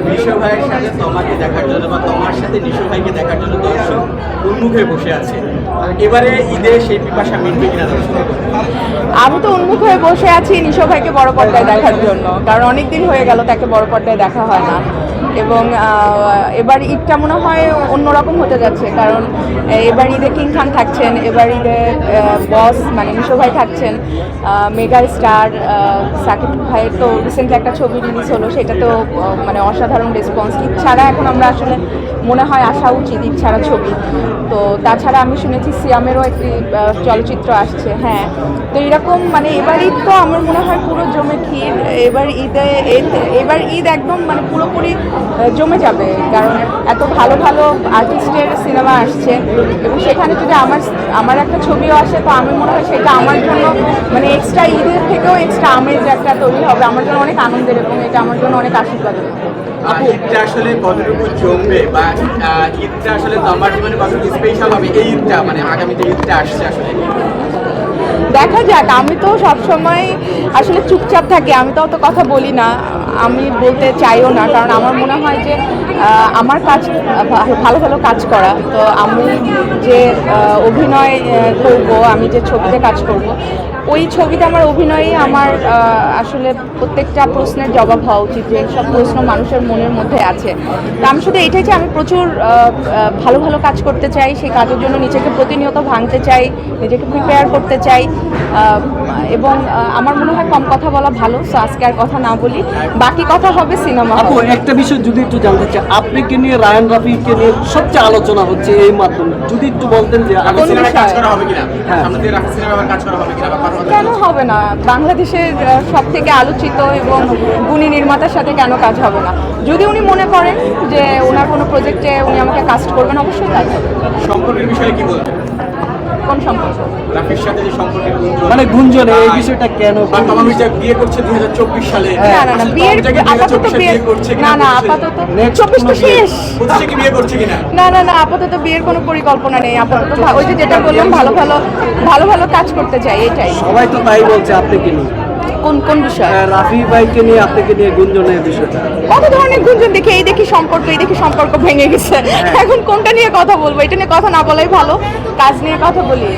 নিশো ভাইয়ের সাথে তোমাকে দেখার জন্য বা তোমার সাথে নিশো ভাইকে দেখার জন্য দর্শক উন্মুখে বসে আছে, এবারে ঈদে সেই পিপাসা মিটবে কিনা দর্শক? আমি তো উন্মুখ হয়ে বসে আছি নিশো ভাইকে বড় পর্দায় দেখার জন্য, কারণ অনেক দিন হয়ে গেল তাকে বড় পর্দায় দেখা হয় না। এবং এবার ঈদটা মনে হয় অন্যরকম হতে যাচ্ছে, কারণ এবার ঈদে কিং খান থাকছেন, এবার ঈদে বস মানে নিশো ভাই থাকছেন, মেগা স্টার সাকিব ভাইয়ের তো রিসেন্টলি একটা ছবি রিলিজ হলো, সেটা তো মানে অসাধারণ রেসপন্স। ঈদ ছাড়া এখন আমরা আসলে মনে হয় আসা উচিত ঈদ ছাড়া ছবি। তো তাছাড়া আমি শুনেছি সিয়ামেরও একটি চলচ্চিত্র আসছে। হ্যাঁ, তো এরকম মানে এবার ঈদ তো আমার মনে হয় পুরো জমে ক্ষীর। এবার ঈদ একদম মানে পুরোপুরি জমে যাবে, কারণ এত ভালো ভালো আর্টিস্টের সিনেমা আসছে এবং সেখানে যদি আমার একটা ছবিও আসে, তো আমি মনে হয় সেটা আমার জন্য মানে এক্সট্রা ঈদের থেকেও এক্সট্রা আমেজ একটা তৈরি হবে আমার জন্য, অনেক আনন্দের এবং এটা আমার জন্য অনেক আশীর্বাদের। ঈদটা আসলে কতটুকু জমবে বা ঈদটা আসলে তোমার জীবনে কতটুকু স্পেশাল হবে এই ঈদটা, মানে আগামীতে ঈদটা আসছে আসলে দেখা যাক। আমি তো সবসময় আসলে চুপচাপ থাকি, আমি তো অত কথা বলি না, আমি বলতে চাইও না, কারণ আমার মনে হয় যে আমার কাজ ভালো ভালো কাজ করা। তো আমি যে অভিনয় করব, আমি যে ছবিতে কাজ করব, ওই ছবিতে আমার অভিনয়ই আমার আসলে প্রত্যেকটা প্রশ্নের জবাব হওয়া উচিত, যে সব প্রশ্ন মানুষের মনের মধ্যে আছে। তো আমি শুধু এটাই যে আমি প্রচুর ভালো ভালো কাজ করতে চাই, সেই কাজের জন্য নিজেকে প্রতিনিয়ত ভাঙতে চাই, নিজেকে প্রিপেয়ার করতে চাই, এবং আমার মনে হয় কম কথা বলা ভালো। সো আজকে আর কথা না বলি, বাকি কথা হবে সিনেমা। আপু, একটা বিষয় যদি একটু জানতে চাই, আপনাকে নিয়ে রায়ান রাফিকে নিয়ে সবচেয়ে আলোচনা হচ্ছে এই মাধ্যমে, যদি একটু বলতেন যে কাজ করা হবে কিনা, সামনে দিয়ে রাফি সিনেমা কাজ করা হবে কিনা? কেন হবে না? বাংলাদেশের সব থেকে আলোচিত এবং গুণী নির্মাতার সাথে কেন কাজ হবে না? যদি উনি মনে করেন যে ওনার কোনো প্রজেক্টে উনি আমাকে কাস্ট করবেন, অবশ্যই কাজ হবে। সম্পর্কের বিষয়ে কি বলবেন? কোন সম্পর্ক? রাফির সাথে যে সম্পর্কের গুঞ্জন, মানে গুঞ্জন, এই বিষয়টা কেন? তোমার বিয়ে করছে 2024 সালে। না, বিয়ের আপাতত বিয়ে করছে না, আপাতত 24 তো শেষ। হচ্ছে কি বিয়ে করছে কিনা? না, আপাতত বিয়ের কোনো পরিকল্পনা নেই। আপাতত ওই যে যেটা বললাম, ভালো ভালো কাজ করতে চাই, এটাই। সবাই তো তাই বলছে আপনাকে নিয়ে। কোন বিষয়? রাফি ভাইকে নিয়ে, আপনাকে নিয়ে গুঞ্জনের বিষয়টা। কত ধরনের গুঞ্জন দেখি, এই দেখি সম্পর্ক ভেঙে গেছে। এখন কোনটা নিয়ে কথা বলবো? এটা নিয়ে কথা না বলাই ভালো, কাজ নিয়ে কথা বলি।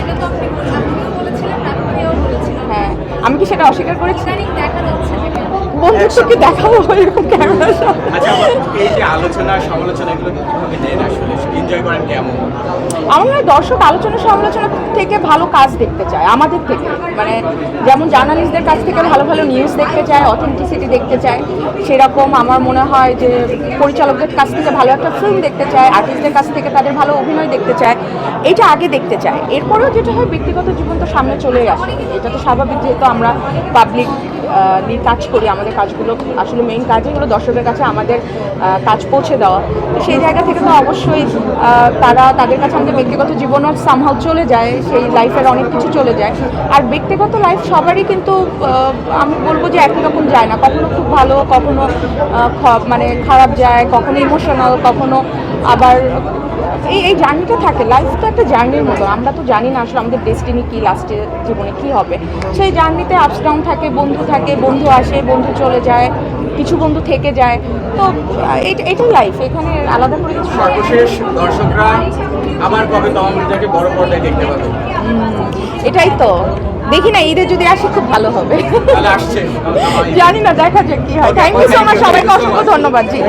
হ্যাঁ, আমি কি সেটা অস্বীকার করেছি? বন্ধুত্বকে দেখাবো এরকম ক্যামেরা। আচ্ছা, এই যে আলোচনা সমালোচনা এগুলো কিভাবে দেন আসলে, এনজয় করেন কেমন? আমার মনে হয় দর্শক আলোচনা সমালোচনা থেকে ভালো কাজ দেখতে চায় আমাদের থেকে, মানে যেমন জার্নালিস্টদের কাছ থেকে ভালো ভালো নিউজ দেখতে চায়, অথেন্টিসিটি দেখতে চায়, সেরকম আমার মনে হয় যে পরিচালকদের কাছ থেকে ভালো একটা ফিল্ম দেখতে চায়, আর্টিস্টদের কাছ থেকে তাদের ভালো অভিনয় দেখতে চায়, এটা আগে দেখতে চায়। এরপরেও যেটা হয়, ব্যক্তিগত জীবন তো সামনে চলেই আসে, এটা তো স্বাভাবিক, যেহেতু আমরা পাবলিক নিয়ে কাজ করি। আমাদের কাজগুলো আসলে মেইন কাজই হলো দর্শকের কাছে আমাদের কাজ পৌঁছে দেওয়া। সেই জায়গা থেকে তো অবশ্যই তাদের কাছে আমাদের ব্যক্তিগত জীবনও সামহাও চলে যায়, সেই লাইফের অনেক কিছু চলে যায়। আর ব্যক্তিগত লাইফ সবারই কিন্তু আমি বলবো যে একই রকম যায় না, কখনো খুব ভালো, কখনো মানে খারাপ যায়, কখনো ইমোশনাল, কখনো আবার এই জার্নিটা থাকে। লাইফ তো একটা জার্নির মতো, আমরা তো জানি না আসলে আমাদের ডেস্টিনি কী, লাস্টে জীবনে কী হবে। সেই জার্নিতে আপস ডাউন থাকে, বন্ধু আসে, বন্ধু চলে যায়, কিছু বন্ধু থেকে যায়। তো এটাই লাইফ, এখানে আলাদা করে কিছু। সর্বশেষ দর্শকরা আবার কবে তোমার মির্জাকে বড় পর্দায় দেখতে পাবে? এটাই তো দেখি না, ঈদে যদি আসে খুব ভালো হবে। তাহলে আসছে, জানি না, দেখা যাক কি হয়। থ্যাংক ইউ সো মাচ, সবাইকে অসংখ্য ধন্যবাদ। জি।